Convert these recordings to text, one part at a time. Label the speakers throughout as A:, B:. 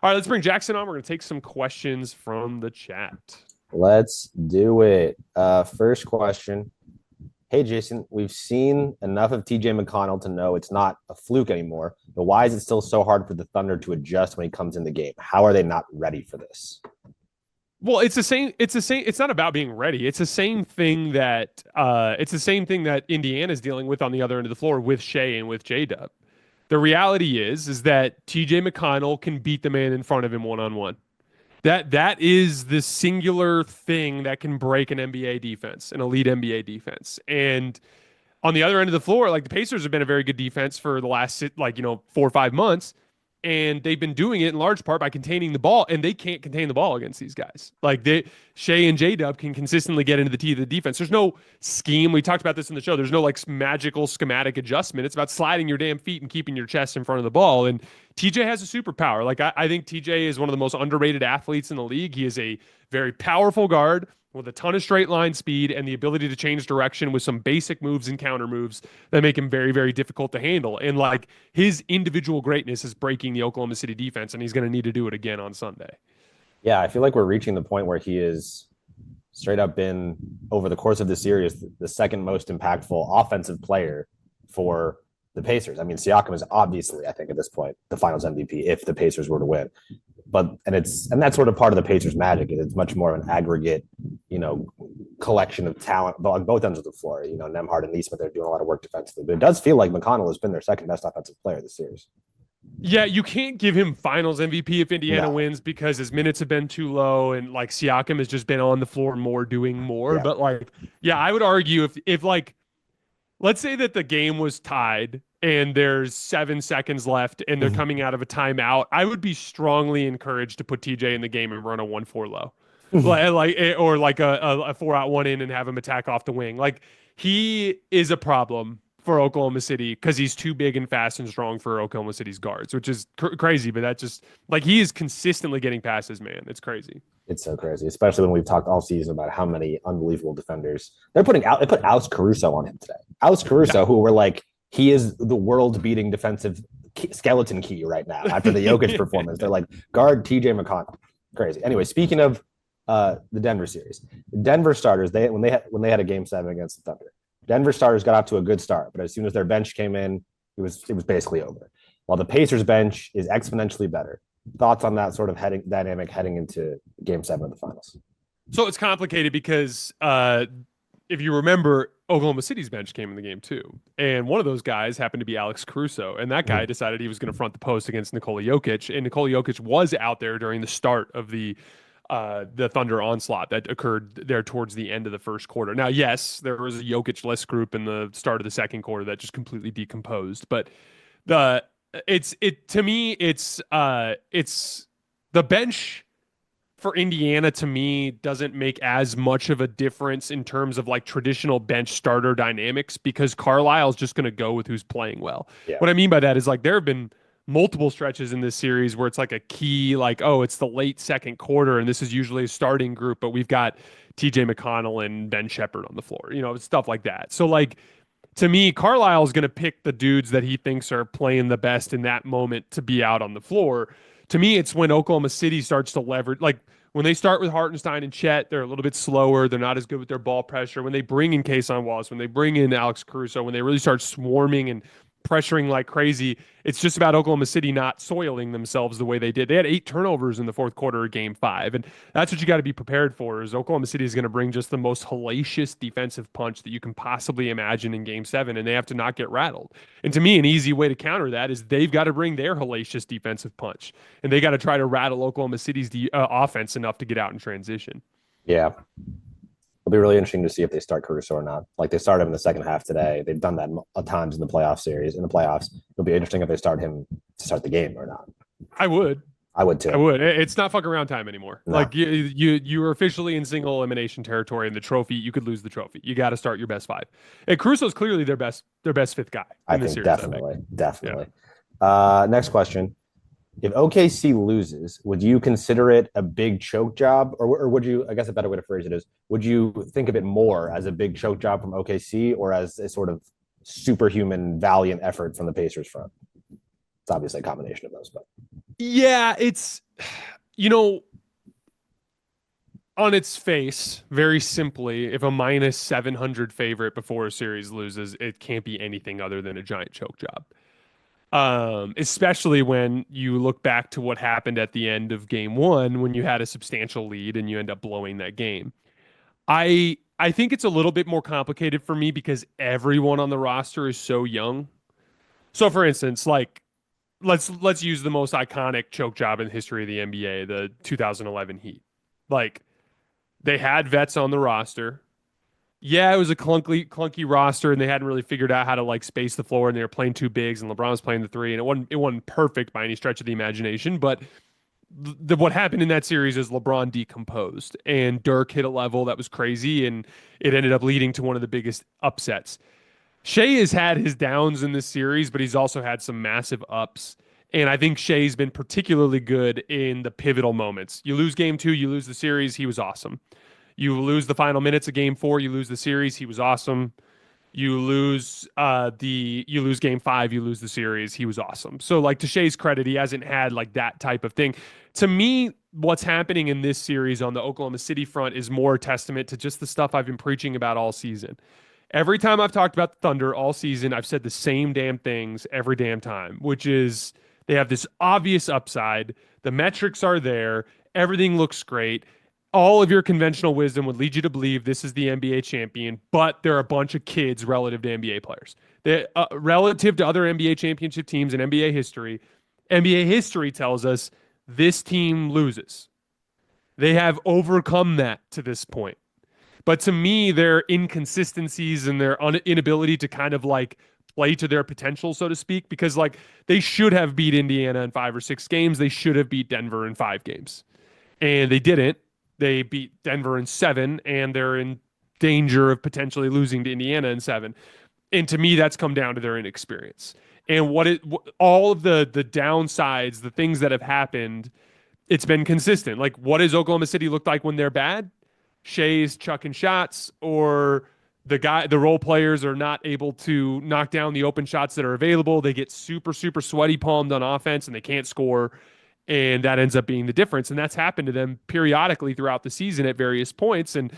A: All right, let's bring Jackson on. We're going to take some questions from the chat.
B: Let's do it. First question. Hey, Jason, we've seen enough of TJ McConnell to know it's not a fluke anymore, but why is it still so hard for the Thunder to adjust when he comes in the game? How are they not ready for this?
A: Well, it's the same. It's the same. It's not about being ready. It's the same thing that Indiana's dealing with on the other end of the floor with Shea and with J Dub. The reality is that TJ McConnell can beat the man in front of him one on one. That is the singular thing that can break an NBA defense, an elite NBA defense. And on the other end of the floor, like the Pacers have been a very good defense for the last 4 or 5 months, and they've been doing it in large part by containing the ball, and they can't contain the ball against these guys. Like Shea and J Dub can consistently get into the teeth of the defense. There's no scheme. We talked about this in the show. There's no like magical schematic adjustment. It's about sliding your damn feet and keeping your chest in front of the ball. And TJ has a superpower. Like I think TJ is one of the most underrated athletes in the league. He is a very powerful guard with a ton of straight line speed and the ability to change direction with some basic moves and counter moves that make him very, very difficult to handle. And like his individual greatness is breaking the Oklahoma City defense, and he's going to need to do it again on Sunday.
B: Yeah, I feel like we're reaching the point where he is straight up been over the course of the series the second most impactful offensive player for the Pacers. I mean, Siakam is obviously, I think, at this point, the Finals MVP if the Pacers were to win. But that's sort of part of the Pacers' magic. It's much more of an aggregate, collection of talent on both ends of the floor. Nembhard and Neesmith, they're doing a lot of work defensively. But it does feel like McConnell has been their second best offensive player this series.
A: Yeah, you can't give him Finals MVP if Indiana wins because his minutes have been too low, and like Siakam has just been on the floor more, doing more.
B: Yeah.
A: But like, yeah, I would argue if like, let's say that the game was tied and there's 7 seconds left and they're coming out of a timeout, I would be strongly encouraged to put TJ in the game and run a 1-4 low. Or like a 4-out 1-in and have him attack off the wing. Like he is a problem for Oklahoma City because he's too big and fast and strong for Oklahoma City's guards, which is crazy. But that just like he is consistently getting passes, man. It's crazy.
B: It's so crazy, especially when we've talked all season about how many unbelievable defenders they put Alex Caruso on him today. Alex Caruso, who were like, he is the world-beating defensive skeleton key right now after the Jokic performance. They're like, guard TJ McConnell. Crazy. Anyway, speaking of the Denver series, Denver starters, when they had a game 7 against the Thunder, Denver starters got off to a good start, but as soon as their bench came in, it was basically over. While the Pacers bench is exponentially better. Thoughts on that sort of dynamic heading into game 7 of the finals?
A: So it's complicated because if you remember, Oklahoma City's bench came in the game too. And one of those guys happened to be Alex Caruso. And that guy decided he was going to front the post against Nikola Jokic. And Nikola Jokic was out there during the start of the Thunder onslaught that occurred there towards the end of the first quarter. Now, yes, there was a Jokic-less group in the start of the second quarter that just completely decomposed. But to me, it's the bench for Indiana, to me, doesn't make as much of a difference in terms of like traditional bench starter dynamics because Carlisle's just going to go with who's playing well.
B: Yeah.
A: What I mean by that is like there have been multiple stretches in this series where it's like a key, like, oh, it's the late second quarter and this is usually a starting group, but we've got TJ McConnell and Ben Shepherd on the floor, stuff like that. So like, to me, Carlisle's going to pick the dudes that he thinks are playing the best in that moment to be out on the floor. To me, it's when Oklahoma City starts to leverage, like when they start with Hartenstein and Chet, they're a little bit slower. They're not as good with their ball pressure. When they bring in Kason Wallace, when they bring in Alex Caruso, when they really start swarming and pressuring like crazy, it's just about Oklahoma City not soiling themselves the way they did. They had 8 turnovers in the fourth quarter of game 5. And that's what you got to be prepared for is Oklahoma City is going to bring just the most hellacious defensive punch that you can possibly imagine in game 7. And they have to not get rattled. And to me, an easy way to counter that is they've got to bring their hellacious defensive punch. And they got to try to rattle Oklahoma City's offense enough to get out in transition.
B: Yeah. It'll be really interesting to see if they start Caruso or not. Like they started him in the second half today. They've done that at times in the playoffs. It'll be interesting if they start him to start the game or not.
A: I would too. I would. It's not fuck around time anymore. No. Like you are officially in single elimination territory, and the trophy, you could lose the trophy. You got to start your best 5. And Caruso's clearly their best 5th guy.
B: I think series, definitely. Yeah. Next question. If OKC loses, would you consider it a big choke job? Or would you, I guess a better way to phrase it is, would you think of it more as a big choke job from OKC or as a sort of superhuman, valiant effort from the Pacers front? It's obviously a combination of those, but.
A: Yeah, it's you know, on its face, very simply, if a minus 700 favorite before a series loses, it can't be anything other than a giant choke job. Especially when you look back to what happened at the end of game one when you had a substantial lead and you end up blowing that game. I think it's a little bit more complicated for me because everyone on the roster is so young. So for instance, like let's use the most iconic choke job in the history of the NBA, the 2011 Heat. Like they had vets on the roster. Yeah, it was a clunky roster, and they hadn't really figured out how to like space the floor, and they were playing two bigs, and LeBron was playing the three, and it wasn't perfect by any stretch of the imagination. But what happened in that series is LeBron decomposed, and Dirk hit a level that was crazy, and it ended up leading to one of the biggest upsets. Shea has had his downs in this series, but he's also had some massive ups. And I think Shea's been particularly good in the pivotal moments. You lose game two, you lose the series. He was awesome. You lose the final minutes of game four, you lose the series. He was awesome. You lose game five, you lose the series. He was awesome. So like to Shea's credit, he hasn't had like that type of thing. To me, what's happening in this series on the Oklahoma City front is more a testament to just the stuff I've been preaching about all season. Every time I've talked about the Thunder all season, I've said the same damn things every damn time, which is they have this obvious upside. The metrics are there. Everything looks great. All of your conventional wisdom would lead you to believe this is the NBA champion, but they're a bunch of kids relative to NBA players. Relative to other NBA championship teams in NBA history tells us this team loses. They have overcome that to this point. But to me, their inconsistencies and their inability to kind of like play to their potential, so to speak, because like they should have beat Indiana in 5 or 6 games. They should have beat Denver in 5 games. And they didn't. They beat Denver in 7, and they're in danger of potentially losing to Indiana in 7. And to me, that's come down to their inexperience. And all of the downsides, the things that have happened, it's been consistent. Like, what does Oklahoma City look like when they're bad? Shea's chucking shots, or the role players are not able to knock down the open shots that are available. They get super, super sweaty palmed on offense and they can't score. And that ends up being the difference. And that's happened to them periodically throughout the season at various points. And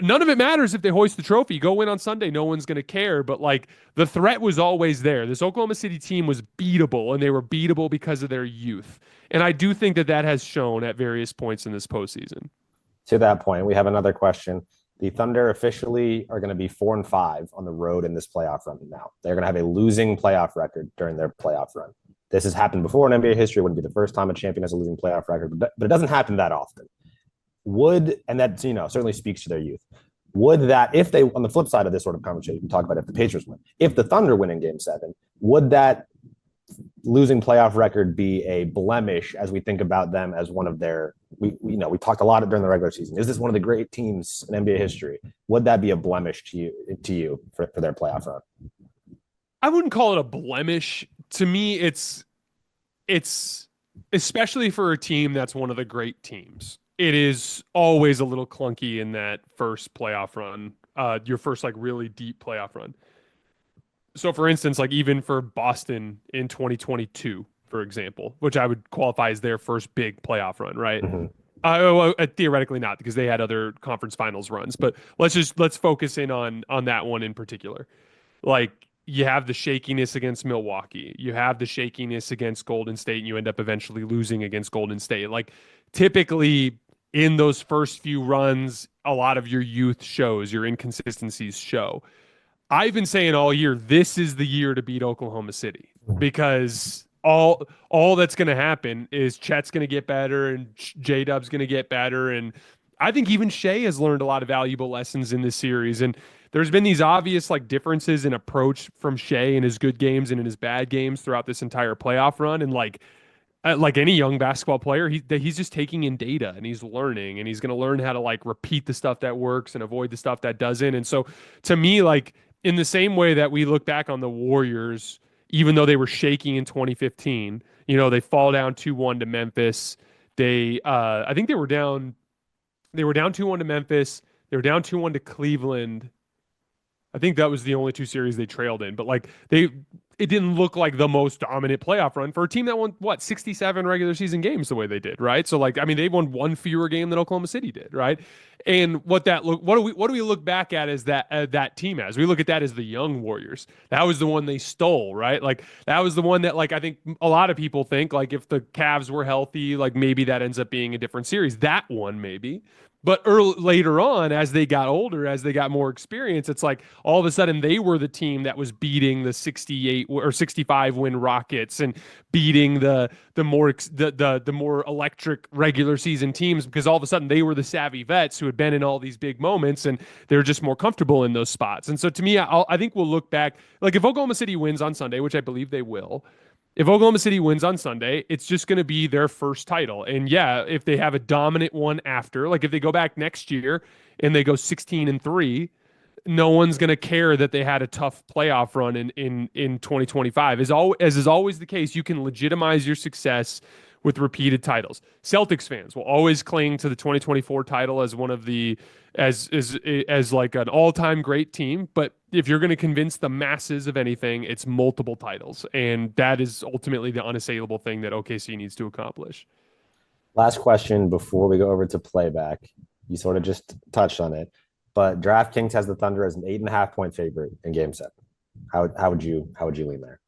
A: none of it matters if they hoist the trophy. Go win on Sunday. No one's going to care. But like the threat was always there. This Oklahoma City team was beatable, and they were beatable because of their youth. And I do think that has shown at various points in this postseason.
B: To that point, we have another question. The Thunder officially are going to be 4-5 on the road in this playoff run now. They're going to have a losing playoff record during their playoff run. This has happened before in NBA history. It wouldn't be the first time a champion has a losing playoff record, but it doesn't happen that often. And that, certainly speaks to their youth. Would that, if they, on the flip side of this sort of conversation, we talk about if the Pacers win, if the Thunder win in game 7, would that losing playoff record be a blemish as we think about them as one of their, we talked a lot during the regular season. Is this one of the great teams in NBA history? Would that be a blemish to you for their playoff run?
A: I wouldn't call it a blemish. To me, it's especially for a team that's one of the great teams. It is always a little clunky in that first playoff run, your first like really deep playoff run. So for instance, like even for Boston in 2022, for example, which I would qualify as their first big playoff run, right?
B: Mm-hmm.
A: Theoretically not, because they had other conference finals runs, but let's focus in on that one in particular. Like you have the shakiness against Milwaukee, you have the shakiness against Golden State, and you end up eventually losing against Golden State. Like typically in those first few runs, a lot of your youth shows, your inconsistencies show. I've been saying all year, this is the year to beat Oklahoma City, because all that's going to happen is Chet's going to get better and J-Dub's going to get better. And I think even Shea has learned a lot of valuable lessons in this series. And there's been these obvious like differences in approach from Shea in his good games and in his bad games throughout this entire playoff run. And like any young basketball player, he's just taking in data and he's learning, and he's going to learn how to like repeat the stuff that works and avoid the stuff that doesn't. And so to me, like in the same way that we look back on the Warriors, even though they were shaking in 2015, they fall down 2-1 to Memphis. I think they were down 2-1 to Memphis. They were down 2-1 to Cleveland. I think that was the only two series they trailed in, but like didn't look like the most dominant playoff run for a team that won what 67 regular season games the way they did, right? So like I mean they won one fewer game than Oklahoma City did, right? And what do we look back at as that team as? We look at that as the young Warriors. That was the one they stole, right? Like that was the one that like I think a lot of people think like if the Cavs were healthy, like maybe that ends up being a different series. That one maybe. But later on, as they got older, as they got more experience, it's like all of a sudden they were the team that was beating the 68 or 65 win Rockets and beating the more electric regular season teams because all of a sudden they were the savvy vets who had been in all these big moments and they're just more comfortable in those spots. And so to me, I think we'll look back like if Oklahoma City wins on Sunday, which I believe they will. If Oklahoma City wins on Sunday, it's just going to be their first title. And yeah, if they have a dominant one after, like if they go back next year and they go 16-3, no one's going to care that they had a tough playoff run in 2025. As is always the case, you can legitimize your success with repeated titles. Celtics fans will always cling to the 2024 title as one of the as like an all-time great team, but if you're going to convince the masses of anything, it's multiple titles, and that is ultimately the unassailable thing that OKC needs to accomplish.
B: Last question before we go over to playback. You sort of just touched on it, but DraftKings has the Thunder as an 8.5 point favorite in Game 7. How would you lean there?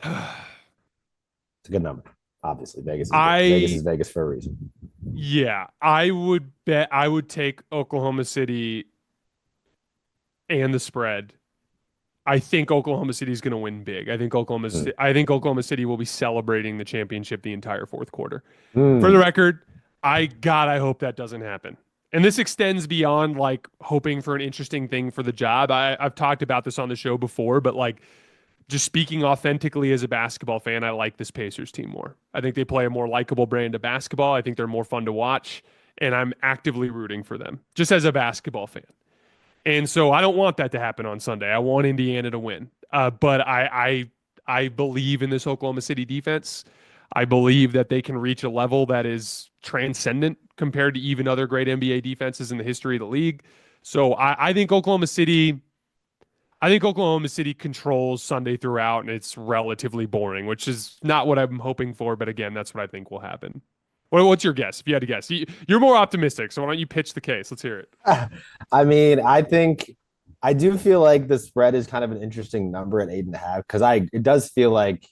B: It's a good number. Obviously, Vegas is Vegas for a reason.
A: Yeah, I would take Oklahoma City and the spread. I think Oklahoma City is going to win big. I think Oklahoma City will be celebrating the championship the entire fourth quarter. For the record, I hope that doesn't happen. And this extends beyond like hoping for an interesting thing for the job. I've talked about this on the show before, but like just speaking authentically as a basketball fan, I like this Pacers team more. I think they play a more likable brand of basketball. I think they're more fun to watch, and I'm actively rooting for them just as a basketball fan. And so I don't want that to happen on Sunday. I want Indiana to win. But I believe in this Oklahoma City defense. I believe that they can reach a level that is transcendent compared to even other great NBA defenses in the history of the league. So I think Oklahoma City controls Sunday throughout, and it's relatively boring, which is not what I'm hoping for. But again, that's what I think will happen. What's your guess? If you had to guess, you're more optimistic. So why don't you pitch the case? Let's hear it.
B: I mean, I do feel like the spread is kind of an interesting number at 8.5 because it does feel like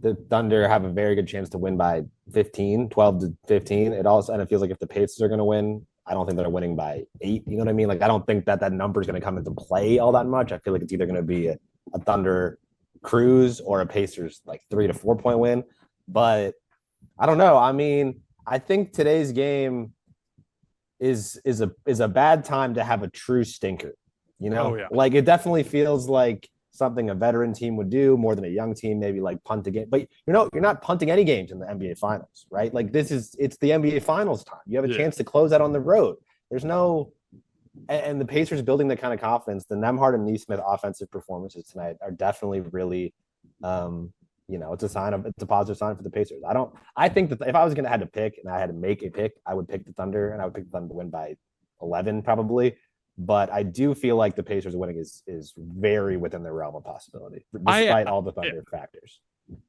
B: the Thunder have a very good chance to win by 12-15. And it feels like if the Pacers are going to win, I don't think they're winning by 8. You know what I mean? Like, I don't think that number is going to come into play all that much. I feel like it's either going to be a Thunder cruise or a Pacers like 3 to 4 point win. But I don't know. I mean, I think today's game is a bad time to have a true stinker. You know,
A: Oh, yeah.
B: Like it definitely feels like something a veteran team would do more than a young team, maybe like punt a game. But you're not punting any games in the NBA Finals, right? Like it's the NBA Finals time. You have a chance to close out on the road. And the Pacers building that kind of confidence. The Nembhard and Nesmith offensive performances tonight are definitely really, it's a positive sign for the Pacers. I think that if I was going to have to pick and I had to make a pick, I would pick the Thunder, and I would pick the Thunder to win by 11 probably. But I do feel like the Pacers winning is very within their realm of possibility, despite all the Thunder factors.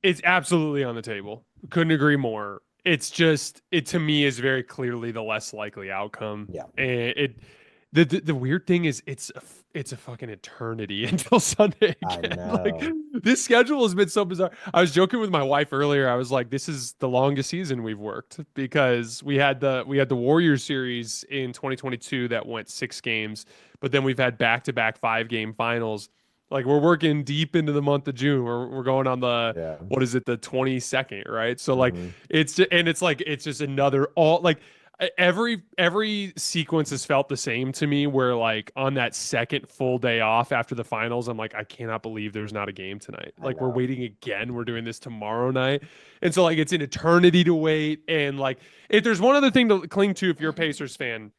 A: It's absolutely on the table. Couldn't agree more. It's just it to me is very clearly the less likely outcome.
B: Yeah.
A: And the weird thing is it's a fucking eternity until Sunday again.
B: I know.
A: Like this schedule has been so bizarre. I was joking with my wife earlier. I was like, this is the longest season we've worked because we had the Warriors series in 2022 that went 6 games, but then we've had back-to-back 5-game finals. Like we're working deep into the month of June. We're going on the what is it, the 22nd, right? So like it's just another all like every sequence has felt the same to me where like on that second full day off after the finals, I'm like, I cannot believe there's not a game tonight. Like we're waiting again. We're doing this tomorrow night. And so like it's an eternity to wait. And like if there's one other thing to cling to if you're a Pacers fan,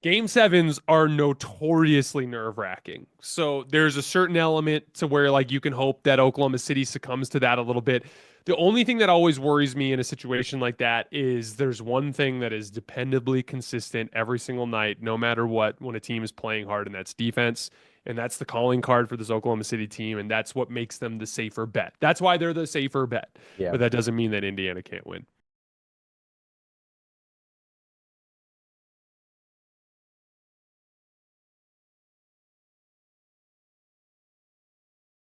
A: Game 7s are notoriously nerve-wracking. So there's a certain element to where like you can hope that Oklahoma City succumbs to that a little bit. The only thing that always worries me in a situation like that is there's one thing that is dependably consistent every single night, no matter what, when a team is playing hard, and that's defense. And that's the calling card for this Oklahoma City team. And that's what makes them the safer bet. That's why they're the safer bet.
B: Yeah.
A: But that doesn't mean that Indiana can't win.